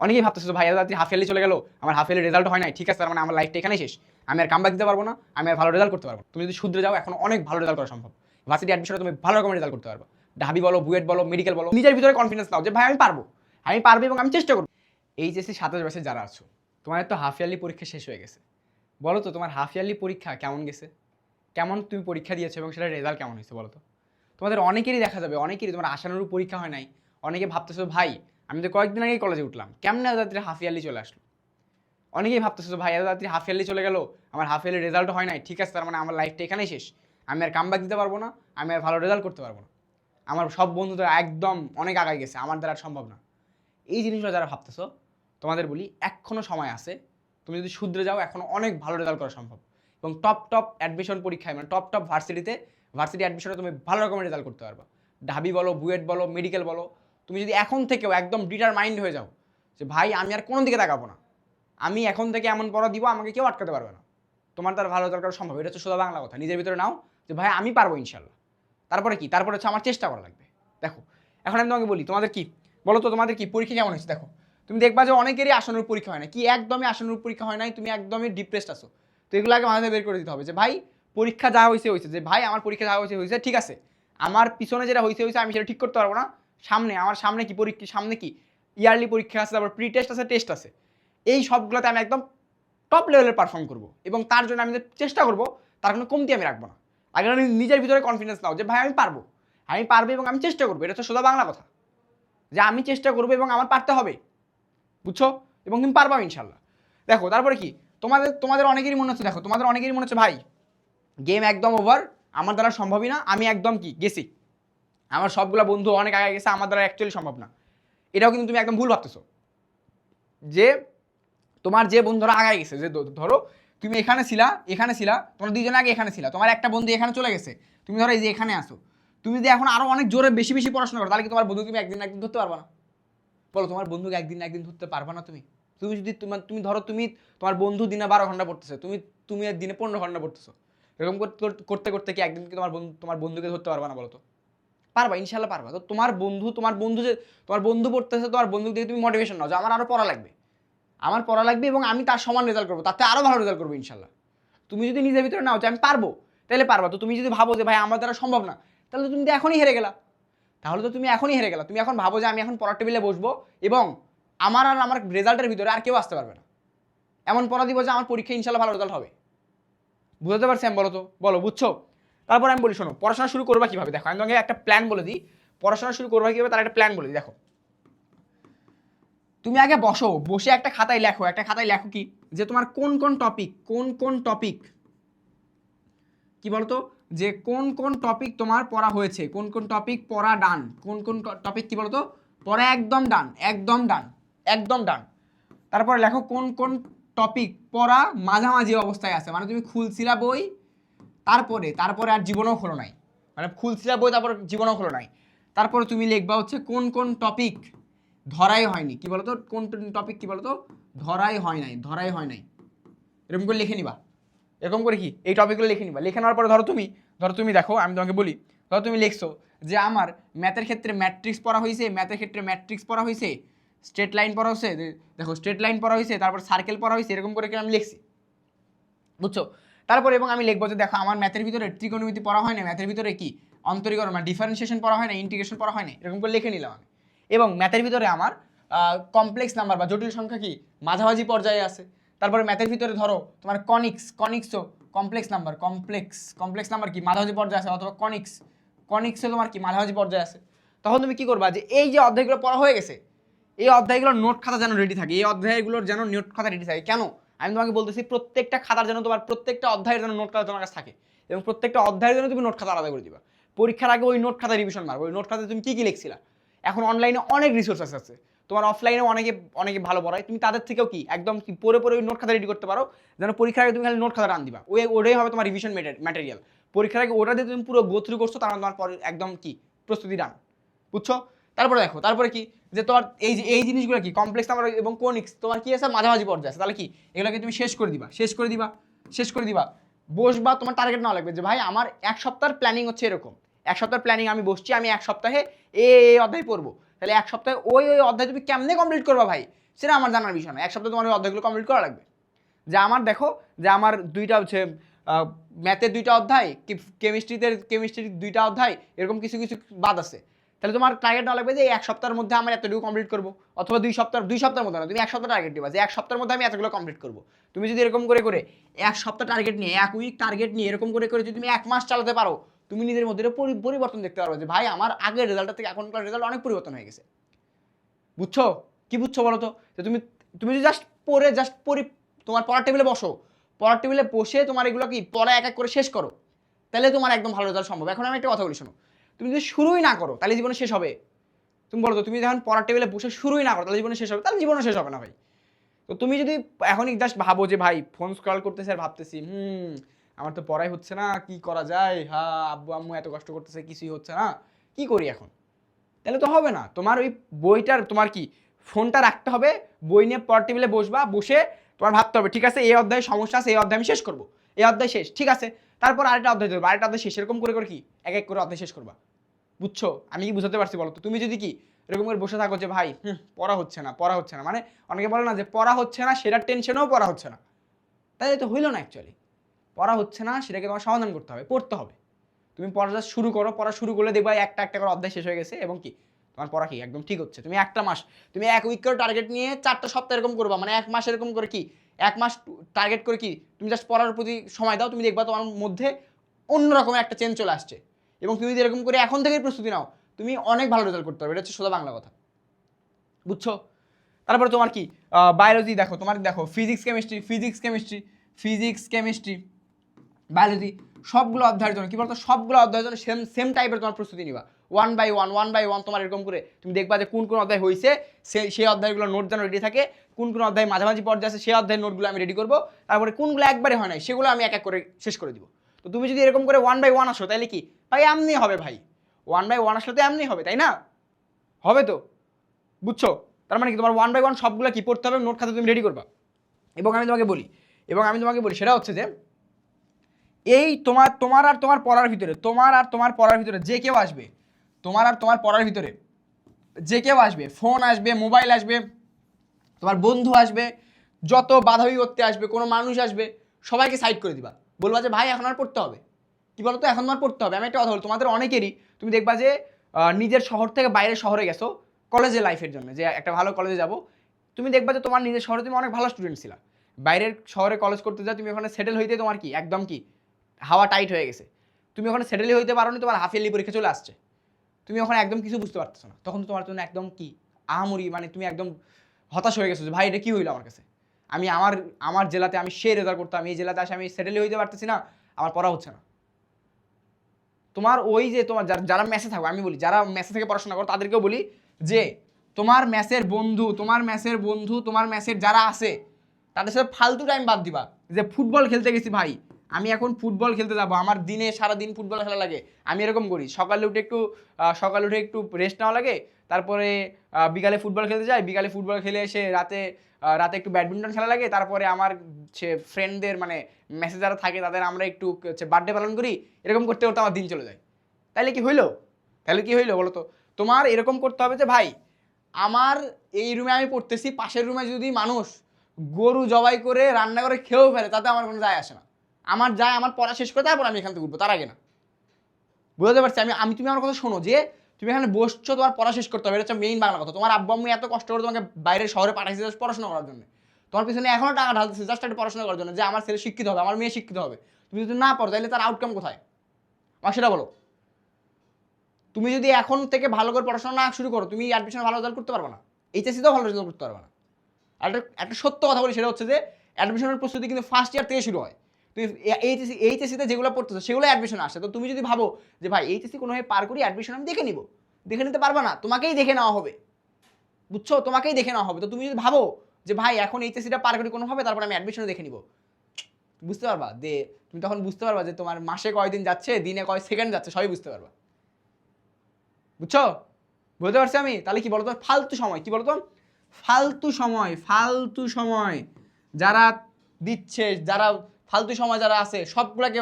অনেকেই ভাবতেছো ভাই এত হাফ ইয়ারলি চলে গেল, আমার হাফ ইয়ারলি রেজাল্ট হয় নাই, ঠিক আছে তার মানে আমার লাইফটা এখানেই শেষ, আমি আর কামব্যাক দিতে পারবো না, আমি আর ভালো রেজাল্ট করতে পারবো না। তুমি যদি শুধরে যাও এখন অনেক ভালো রেজাল্ট করা সম্ভব। ভার্সিটি অ্যাডমিশনে তুমি ভালো রকমের রেজাল্ট করতে পারবে, ঢাবি বলো, বুয়েট বলো, মেডিকেল বলো, নিজের ভিতরে কনফিডেন্স নাও যে ভাই আমি পারবো, আমি পারবো এবং আমি চেষ্টা করবো। এইচএসসি 27 বছর যারা আছো, তোমার তো হাফ ইয়ারলি পরীক্ষা শেষ হয়ে গেছে, বলো তো তোমার হাফ ইয়ারলি পরীক্ষা কেমন গেছে, কেমন তুমি পরীক্ষা দিয়েছো এবং সেটার রেজাল্ট কেমন হয়েছে বলো তো। তোমাদের অনেকেরই দেখা যাবে, অনেকেরই তোমার আশানুরূপ পরীক্ষা হয় নাই। অনেকে ভাবতেছো ভাই আমি তো কয়েকদিন আগেই কলেজে উঠলাম, কেমন এত তাড়াতাড়ি হাফ ইয়ারলি চলে আসলো। অনেকেই ভাবতেছো ভাই এত তাড়াতাড়ি হাফ ইয়ারলি চলে গেল, আমার হাফ ইয়ারলি রেজাল্ট হয় নাই, ঠিক আছে তার মানে আমার লাইফটা এখানেই শেষ, আমি আর কামব্যাক দিতে পারবো না, আমি আর ভালো রেজাল্ট করতে পারবো না, আমার সব বন্ধুদের একদম অনেক আগায় গেছে, আমার দ্বারা সম্ভব না। এই জিনিসগুলো যারা ভাবতেছো তোমাদের বলি এখনও সময় আছে, তুমি যদি শুধরে যাও এখনও অনেক ভালো রেজাল্ট করা সম্ভব। এবং টপ অ্যাডমিশন পরীক্ষায় মানে টপ ভার্সিটি অ্যাডমিশনে তুমি ভালো রকমের রেজাল্ট করতে পারবা। ঢাবি বলো, বুয়েট বলো, মেডিকেল বলো, তুমি যদি এখন থেকেও একদম ডিটারমাইন্ড হয়ে যাও যে ভাই আমি আর কোনো দিকে তাকাবো না, আমি এখন থেকে এমন পড়া দিব আমাকে কেউ আটকাতে পারবে না, তোমার তার ভালো রেজাল্ট করা সম্ভব। এটা হচ্ছে সোজা বাংলা কথা, নিজের ভিতরে নাও যে ভাই আমি পারবো ইনশাল্লাহ। তারপরে কি, তারপরে হচ্ছে আমার চেষ্টা করা লাগবে। দেখো এখন আমি তোমাকে বলি তোমাদের কি বলো তো, তোমাদের কি পরীক্ষা কেমন হয়েছে। দেখো তুমি দেখবা যে অনেকেরই আশানুরূপ পরীক্ষা হয় না, কি একদমই আশানুরূপ পরীক্ষা হয় নাই, তুমি একদমই ডিপ্রেসড আছো। তো এগুলো আগে মাথায় বের করে দিতে হবে যে ভাই পরীক্ষা যা হয়েছে হয়েছে, যে ভাই আমার পরীক্ষা যা হয়েছে হয়েছে, ঠিক আছে আমার পিছনে যেটা হয়েছে হয়েছে আমি সেটা ঠিক করতে পারবো না, আমার সামনে কি পরীক্ষা, সামনে কি ইয়ারলি পরীক্ষা আছে, তারপর প্রি টেস্ট আছে, টেস্ট আছে, এই সবগুলোতে আমি একদম টপ লেভেলের পারফর্ম করবো এবং তার জন্য আমি চেষ্টা করবো, তার কোনো কমতি আমি রাখবো না। আগে নিজের ভিতরে কনফিডেন্স নাও যে ভাই আমি পারবো এবং আমি চেষ্টা করবো। এটা হচ্ছে সোজা বাংলা কথা, যে আমি চেষ্টা করবো এবং আমার পারতে হবে, বুঝছো, এবং তুমি পারবা ইনশাল্লাহ। দেখো তারপরে কি তোমাদের অনেকেরই মনে হচ্ছে, দেখো তোমাদের অনেকেরই মনে হচ্ছে ভাই গেম একদম ওভার, আমার দ্বারা সম্ভবই না, আমি একদম কি গেছি, আমার সবগুলো বন্ধু অনেক আগে গেছে, আমার দ্বারা অ্যাকচুয়ালি সম্ভব না। এটাও কিন্তু তুমি একদম ভুল ভাবতেছো। যে তোমার যে বন্ধুরা আগায় গেছে, যে ধরো তুমি এখানে ছিলা তোমরা দুইজনে আগে এখানে ছিলা, তোমার একটা বন্ধু এখানে চলে গেছে, তুমি ধরো এই যে এখানে আসো, তুমি যদি এখন আরো অনেক জোরে বেশি পড়াশোনা করো, তাহলে কি তোমার বন্ধু তুমি একদিন ধরতে পারবা না? বলো তোমার বন্ধুকে একদিন ধরতে পারবা না তুমি? তুমি যদি তুমি ধরো তোমার বন্ধু দিনে 12 ঘন্টা পড়তেছে, তুমি দিনে 15 ঘন্টা পড়তেছো, এরকম করতে করতে কি একদিন কি তোমার বন্ধুকে ধরতে পারবা না? বলো তো পারবা, ইনশাল্লাহ পারবা। তো তোমার বন্ধু যে তোমার বন্ধু পড়তেছে, তোমার বন্ধু দিয়ে তুমি মোটিভেশন নাও যে আমার আরো পড়া লাগবে এবং আমি তার সমান রেজাল্ট করবো, তাতে আরো ভালো রেজাল্ট করবো ইনশাল্লাহ। তুমি যদি নিজের ভিতরে নাও যে আমি পারবো, তাহলে পারবা। তো তুমি যদি ভাবো যে ভাই আমার দ্বারা সম্ভব না, তাহলে তুমি তো এখনই হেরে গেলা। তুমি এখন ভাবো যে আমি এখন পড়ার টেবিলে বসবো এবং আমার রেজাল্টের ভিতরে আর কেউ আসতে পারবে না, এমন পড়া দিব যে আমার পরীক্ষা ইনশাল্লাহ ভালো রেজাল্ট হবে। বুঝতে পারছি আমি? বলো বুঝছো? তারপর আমি বলি শোনো, পড়াশোনা শুরু করবা কিভাবে। দেখো আমি তোমাকে একটা প্ল্যান বলে দিই, পড়াশোনা শুরু করবা কিভাবে তার একটা প্ল্যান বলে দিই। দেখো তুমি আগে বসে একটা খাতায় লেখো কি যে তোমার কোন টপিক কি বলতো, যে কোন টপিক তোমার পড়া হয়েছে, কোন টপিক পড়া ডান, কোন টপিক কি বলতো পড়া একদম ডান। তারপরে লেখো কোন টপিক পড়া মাঝামাঝি অবস্থায় আছে, মানে তুমি খুলছিলা বই তারপরে আর জীবনেও খোলো নাই, মানে খুলছিলা বই তারপর জীবনেও খোলো নাই। তারপরে তুমি লিখবা হচ্ছে কোন টপিক ধরাই হয়নি, কি বলতো কোন টপিক কি বলতো ধরাই হয় নাই, এরকম করে লিখে নিবা। এরকম করে কি এই টপিকগুলো লিখে নিবা। লিখে নেওয়ার পরে ধরো তুমি দেখো আমি তোমাকে বলি, ধরো তুমি লিখছো যে আমার ম্যাথের ক্ষেত্রে ম্যাট্রিক্স পড়া হয়েছে, স্ট্রেট লাইন পড়া হয়েছে, দেখো স্ট্রেট লাইন পড়া হয়েছে, তারপর সার্কেল পড়া হয়েছে, এরকম করে আমি লিখছি, বুঝছো। তারপরে এবং আমি লিখবো যে দেখো আমার ম্যাথের ভিতরে ত্রিকোণমিতি পড়া হয় না, ম্যাথের ভিতরে কি অন্তরীকরণ মানে ডিফারেন্সিয়েশন পড়া হয় না, ইন্টিগ্রেশন পড়া হয় না, এরকম করে লিখে নিলাম আমি। এবং ম্যাথের ভিতরে আমার কমপ্লেক্স নাম্বার বা জটিল সংখ্যা কি মাঝামাঝি পর্যায়ে আছে। তারপরে ম্যাথের ভিতরে ধরো তোমার কনিক্সও কমপ্লেক্স নাম্বার কি মাঝামাঝি পর্যায়ে আছে, অথবা কনিক্সও তোমার কি মাঝামাঝি পর্যায়ে আছে। তখন তুমি কি করবা যে এই যে অধ্যায়গুলো পড়া হয়ে গেছে, এই অধ্যায়গুলোর নোট খাতা যেন রেডি থাকে, এই অধ্যায়গুলোর যেন নোট খাতা রেডি থাকে। কেন আমি তোমাকে বলতেছি, প্রত্যেকটা খাতার যেন তোমার প্রত্যেকটা অধ্যায়ের যেন নোট খাতা তোমার কাছে থাকে এবং প্রত্যেকটা অধ্যায়ের জন্য তুমি নোট খাতা আলাদা করে দিবা। পরীক্ষার আগে ওই নোট খাতা রিভিশন মারবো, ওই নোট খাতায় তুমি কি লিখছিলা। এখন অনলাইনে অনেক রিসোর্স আছে, তোমার অফলাইনে অনেকে ভালো পড়ায়, তুমি তাদের থেকেও কি একদম কি পরে ওই নোট খাতা রেডি করতে পারো, যেন পরীক্ষার আগে তুমি খালি নোট খাতা টান দিবা, ওটাই হবে তোমার রিভিশন ম্যাটেরিয়াল। পরীক্ষার আগে ওটা দিয়ে তুমি পুরো গো থ্রু করছো, তার তোমার পরে একদম কি প্রস্তুতি ডান, বুঝছো। তারপরে দেখো তারপরে কি যে তোমার এই জিনিসগুলো কি কমপ্লেক্স নাম্বার এবং কোনিক্স তোমার কি আছে মাঝামাঝি পর্যায়ে আছে, তাহলে কি এগুলোকে তুমি শেষ করে দিবা। বসবা, তোমার টার্গেট না লাগবে যে ভাই আমার এক সপ্তাহের প্ল্যানিং হচ্ছে এরকম, এক সপ্তাহের প্ল্যানিং আমি বসছি, আমি এক সপ্তাহে এই অধ্যায় পড়বো, তাহলে এক সপ্তাহে ওই অধ্যায় তুমি কেমনে কমপ্লিট করবা ভাই, সেটা আমার জানার বিষয় না। এক সপ্তাহে তোমার ওই অধ্যায়গুলো কমপ্লিট করা লাগবে। যে আমার দেখো যে আমার দুইটা হচ্ছে ম্যাথের 2টা অধ্যায়, কেমিস্ট্রির 2টা অধ্যায়, এরকম কিছু কিছু বাদ আছে। তাহলে তোমার টার্গেট নেওয়া লাগবে যে এই 1 সপ্তাহের মধ্যে আমার এতটুকু কমপ্লিট করবো, অথবা 2 সপ্তাহের মধ্যে না, তুমি 1 সপ্তাহ টার্গেট দিবা যে 1 সপ্তাহের মধ্যে আমি এতগুলো কমপ্লিট করবো। তুমি যদি এরকম করে করে 1 সপ্তাহ টার্গেট নিয়ে, 1 উইক টার্গেট নিয়ে এরকম করে করে যদি তুমি 1 মাস চালাতে পারো, তুমি নিজের মধ্যে পরিবর্তন দেখতে পারো যে ভাই আমার আগের রেজাল্টের থেকে এখনকার রেজাল্ট অনেক পরিবর্তন হয়ে গেছে। বুঝছো? কি বুঝছো বলো তো? যে তুমি তুমি যদি জাস্ট তোমার পড়ার টেবিলে বসো, পড়ার টেবিলে বসে তোমার এগুলো কি পড়া এক এক করে শেষ করো, তাহলে তোমার একদম ভালো রেজাল্ট সম্ভব। এখন আমি একটা কথা বলি শোনো, তুমি যদি শুরুই না করো তাহলে জীবনে শেষ হবে? তুমি বলো তো, তুমি যখন পড়ার টেবিলে বসে শুরুই না করো তাহলে জীবনে শেষ হবে? তাহলে জীবনে শেষ হবে না ভাই। তো তুমি যদি এখনই জাস্ট ভাবো যে ভাই ফোন স্ক্রল করতেছে আর ভাবতেছি আমার তো পড়াই হচ্ছে না, কি করা যায়, হ্যাঁ আব্বু আম্মু এত কষ্ট করতেছে, কিছুই হচ্ছে না, কি করি এখন, তাহলে তো হবে না। তোমার ওই বইটার তোমার কি ফোনটা রাখতে হবে, বই নিয়ে পড়ার টেবিলে বসবা, বসে তোমার ভাবতে হবে ঠিক আছে এই অধ্যায়ে সমস্যা আছে, এই অধ্যায় আমি শেষ করবো, এই অধ্যায় শেষ, ঠিক আছে, তারপর আরেকটা অধ্যায় ধরবো, আরেকটা অধ্যায় শেষ, এরকম করে করে কি এক এক করে অধ্যায় শেষ করবা। বুঝছো আমি কি বুঝাতে পারছি বলো তো? তুমি যদি কি এরকম করে বসে থাকো যে ভাই পড়া হচ্ছে না, পড়া হচ্ছে না, মানে অনেকে বলে না যে পড়া হচ্ছে না সেটার টেনশনেও পড়া হচ্ছে না, তাই তো হইলো না। অ্যাকচুয়ালি পড়া হচ্ছে না সেটাকে তোমার সমাধান করতে হবে, পড়তে হবে। তুমি পড়া শুরু করো, পড়া শুরু করলে দেখবা একটা একটা করে অধ্যায় শেষ হয়ে গেছে, এবং কি তোমার পড়া কি একদম ঠিক হচ্ছে। তুমি একটা মাস, তুমি 1 উইক করে টার্গেট নিয়ে 4টা সপ্তাহ এরকম করবা, মানে 1 মাস এরকম করে কি 1 মাস টার্গেট করে কি তুমি জাস্ট পড়ার প্রতি সময় দাও, তুমি দেখবা তোমার মধ্যে অন্যরকমের একটা চেঞ্জ চলে আসছে। এবং তুমি যদি এরকম করে এখন থেকেই প্রস্তুতি নাও, তুমি অনেক ভালো রেজাল্ট করতে পারবে। এটা হচ্ছে সোজা বাংলা কথা। বুঝছো? তারপরে তোমার কি বায়োলজি দেখো, তোমার দেখো ফিজিক্স কেমিস্ট্রি বায়োলজি, সবগুলো অধ্যায়ের জন্য কি বলতো, সবগুলো অধ্যায়ের জন্য সেম টাইপের তোমার প্রস্তুতি নিবা। 1 বাই 1 তোমার এরকম করে তুমি দেখবা যে কোন কোন অধ্যায় হয়েছে, সেই অধ্যায়গুলো নোট যেন রেডি থাকে, কোন কোন অধ্যায় মাঝামাঝি পর্যায়ে আছে সেই অধ্যায়ের নোটগুলো আমি রেডি করবো, তারপরে কোনগুলো একবারে হয় নাই সেগুলো আমি এক এক করে শেষ করে দিব। তো তুমি যদি এরকম করে 1 বাই 1 আসো তাহলে কি ভাই এমনি হবে ভাই, 1 বাই 1 আসলে তো এমনি হবে, তাই না? হবে তো? বুঝছো? তার মানে কি তোমার 1 বাই 1 সবগুলো কি পড়তে হবে, নোট খাতা তুমি রেডি করবা। এবং আমি তোমাকে বলি সেটা হচ্ছে যে এই তোমার আর তোমার পড়ার ভিতরে যে কেউ আসবে, ফোন আসবে, মোবাইল আসবে, তোমার বন্ধু আসবে, যত বাধা বিপত্তি আসবে, কোনো মানুষ আসবে, সবাইকে সাইড করে দিবা, বলবা যে ভাই এখন আর পড়তে হবে। কি বলতো, এখন তোমার পড়তে হবে। আমি একটা কথা বলি, তোমাদের অনেকেরই তুমি দেখবা যে নিজের শহর থেকে বাইরের শহরে গেছো কলেজে লাইফের জন্য, যে একটা ভালো কলেজে যাব, তুমি দেখবা যে তোমার নিজের শহরে তুমি অনেক ভালো স্টুডেন্ট ছিলা, বাইরের শহরে কলেজ করতে যাও, তুমি ওখানে সেটেল হইতে তোমার কি একদম কি হাওয়া টাইট হয়ে গেছে, তুমি ওখানে সেটেলই হইতে পারো নি, তোমার হাফ ইয়ারলি পরীক্ষা চলে আসছে, তুমি ওখানে একদম কিছু বুঝতে পারতেছো না, তখন তো তোমার জন্য একদম কি আহামরি, মানে তুমি একদম হতাশ হয়ে গেছো যে ভাই এটা কি হইলো আমার কাছে, আমি আমার জেলাতে আমি সেই রেজাল্ট করতাম, এই জেলাতে আসে আমি সেটেলই হইতে পারতেছি না, আমার পড়া হচ্ছে না। তোমার ওই যে তোমার যারা মেসে থাকো, আমি বলি যারা মেসে থেকে পড়াশোনা করো তাদেরকেও বলি যে তোমার মেসের যারা আছে তাদের সাথে ফালতু টাইম বাদ দিবা। যে ফুটবল খেলতে গেছি ভাই, আমি এখন ফুটবল খেলতে যাবো, আমার দিনে সারাদিন ফুটবল খেলা লাগে, আমি এরকম করি, সকালে উঠে একটু রেস্ট নেওয়া লাগে, তারপরে বিকালে ফুটবল খেলতে যাই, বিকালে ফুটবল খেলে এসে রাতে একটু ব্যাডমিন্টন খেলা লাগে, তারপরে আমার ফ্রেন্ডদের মানে মেসেজ যারা থাকে তাদের আমরা একটু বার্থডে পালন করি, এরকম করতে করতে আমার দিন চলে যায়। তাহলে কি হইলো বলো তো? তোমার এরকম করতে হবে যে ভাই আমার এই রুমে আমি পড়তেছি, পাশের রুমে যদি মানুষ গরু জবাই করে রান্না করে খেয়েও ফেলে তাতে আমার কোনো যায় আসে না, আমার পড়া শেষ করে তারপর আমি এখান থেকে উঠবো, তার আগে না। বুঝতে পারছি তুমি আমার কথা শোনো, যে তুমি এখানে বসছো, তোমার পড়া শেষ করতে হবে, এটা হচ্ছে মেইন বাংলা কথা। তোমার আব্বু আম্মু এত কষ্ট করে তোমাকে বাইরের শহরে পাঠাইছে পড়াশোনা করার জন্য, তোমার পিছনে এখনো টাকা ঢালতেছে জাস্ট একটা পড়াশোনা করার জন্য, যে আমার ছেলে শিক্ষিত হবে, আমার মেয়ে শিক্ষিত হবে। তুমি যদি না পড়ো তাহলে তার আউটকাম কোথায় আমার সেটা বলো। তুমি যদি এখন থেকে ভালো করে পড়াশোনা না শুরু করো, তুমি অ্যাডমিশন ভালো রেজাল্ট করতে পারবে না, এইচএসসিতেও ভালো রেজাল্ট করতে পারবে না। আর একটা সত্য কথা বলি, সেটা হচ্ছে যে অ্যাডমিশনের প্রস্তুতি কিন্তু ফার্স্ট ইয়ার থেকে শুরু হয়। তুমি এইচএসসিতে যেগুলো পড়তেছো সেগুলো অ্যাডমিশন আসে, তো তুমি যদি ভাবো যে ভাই এইচএসসি কোনোভাবে পার করি, অ্যাডমিশন আমি দেখে নিতে পারবা না, তোমাকেই দেখে নেওয়া হবে। বুঝছো? তোমাকেই দেখে নেওয়া হবে। তো তুমি যদি ভাবো যে ভাই এখন এইচএসসিটা পার করি কোনোভাবে, তারপর আমি অ্যাডমিশনে দেখে নিব, বুঝতে পারবা তুমি তখন বুঝতে পারবা যে তোমার মাসে কয়দিন যাচ্ছে, দিনে কয় সেকেন্ড যাচ্ছে, সবই বুঝতে পারবা। বুঝছো? বুঝতে পারছি আমি। তাহলে কি বলতো, ফালতু সময় যারা দিচ্ছে, যারা ফালতু সময় যারা আছে সবগুলাকে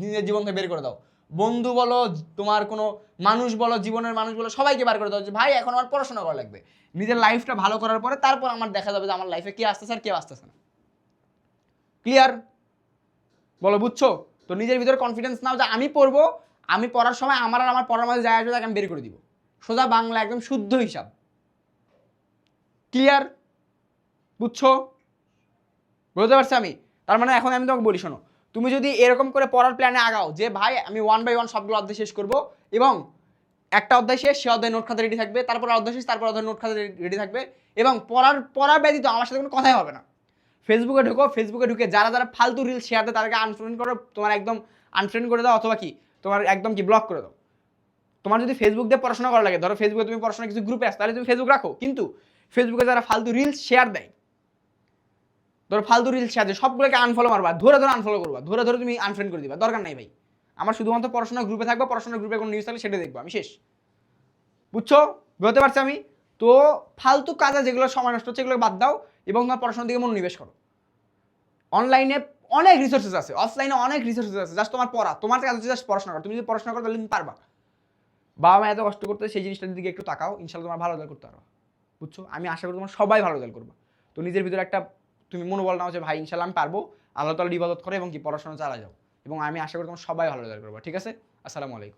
নিজের জীবন থেকে বের করে দাও। বন্ধু বলো, তোমার কোনো মানুষ বলো, জীবনের মানুষ বলো, সবাইকে বার করে দাও যে ভাই এখন আমার পড়াশোনা করা লাগবে। নিজের লাইফটা ভালো করার পরে তারপর আমার দেখা যাবে যে আমার লাইফে কে আসতেছে আর কেউ আসতেছে না। ক্লিয়ার? বলো বুঝছো? তো নিজের ভিতরে কনফিডেন্স নাও যে আমি পড়বো, আমি পড়ার সময় আমার আর আমার পড়ার মাঝে যায় আসবে তাকে আমি বের করে দিব। সোজা বাংলা একদম শুদ্ধ হিসাব। ক্লিয়ার? বুঝছো? বুঝতে পারছি আমি? তার মানে এখন আমি তোমাকে বলি, শোনো, তুমি যদি এরকম করে পড়ার প্ল্যানে আগাও যে ভাই আমি 1 বাই 1 সবগুলো অধ্যায় শেষ করব, এবং একটা অধ্যায় শেষ সে অধ্যায় নোট খাতা রেডি থাকবে, তারপর অধ্যায় শেষ তারপর অধ্যায় নোট খাতা রেডি থাকবে, এবং পড়া ব্যতীত আমার সাথে কোনো কথাই হবে না। ফেসবুকে ঢুকো, ফেসবুকে ঢুকে যারা যারা ফালতু রিলস শেয়ার দেয় তাদেরকে আনফ্রেন্ড করো, তোমার একদম আনফ্রেন্ড করে দাও, অথবা কি তোমার একদম কি ব্লক করে দাও। তোমার যদি ফেসবুক দিয়ে পড়াশোনা করা লাগে, ধরো ফেসবুকে তুমি পড়াশোনা কিছু গ্রুপে আসো, তাহলে তুমি ফেসবুক রাখো, কিন্তু ফেসবুকে যারা ফালতু রিলস শেয়ার দেয়, ধরো ফালতু রিলস শেয়ার দেয়, সবগুলোকে আনফলো মারবা, ধরে ধরে আনফলো করবা, ধরে ধরে তুমি আনফ্রেন্ড করে দিবা, দরকার নাই ভাই। আমার শুধুমাত্র পড়াশোনার গ্রুপে থাকবো, পড়াশোনার গ্রুপে কোনো নিউজ থাকলে সেটা দেখবো, আমি শেষ। বুঝছো? বুঝতে পারছি আমি? তো ফালতু কাজে যেগুলো সময় নষ্ট হচ্ছে এগুলো বাদ দাও, এবং তোমার পড়াশোনার দিকে মনোনিবেশ করো। অনলাইনে অনেক রিসোর্সেস আছে, অফলাইনে অনেক রিসোর্সেস আছে, জাস্ট তোমার পড়া, তোমার কাছে জাস্ট পড়াশোনা করো। তুমি যদি পড়াশোনা করো তাহলে তুমি পারবা। বাবা মা এত কষ্ট করতে, সেই জিনিসটার দিকে একটু তাকাও, ইনশাল্লাহ তোমার ভালো রেজাল্ট করতে পারো। বুঝছো? আমি আশা করি তোমার সবাই ভালো রেজাল্ট করবে। তো নিজের ভিতরে একটা তুমি মনোবল নাও যে ভাই ইনশাল্লাহ আমি পারবো, আল্লাহ তাআলার ইবাদত করে এবং কি পড়াশোনা চালা যাও, এবং আমি আশা করি তোমার সবাই ভালো রেজাল্ট করবে। ঠিক আছে? আসসালামু আলাইকুম।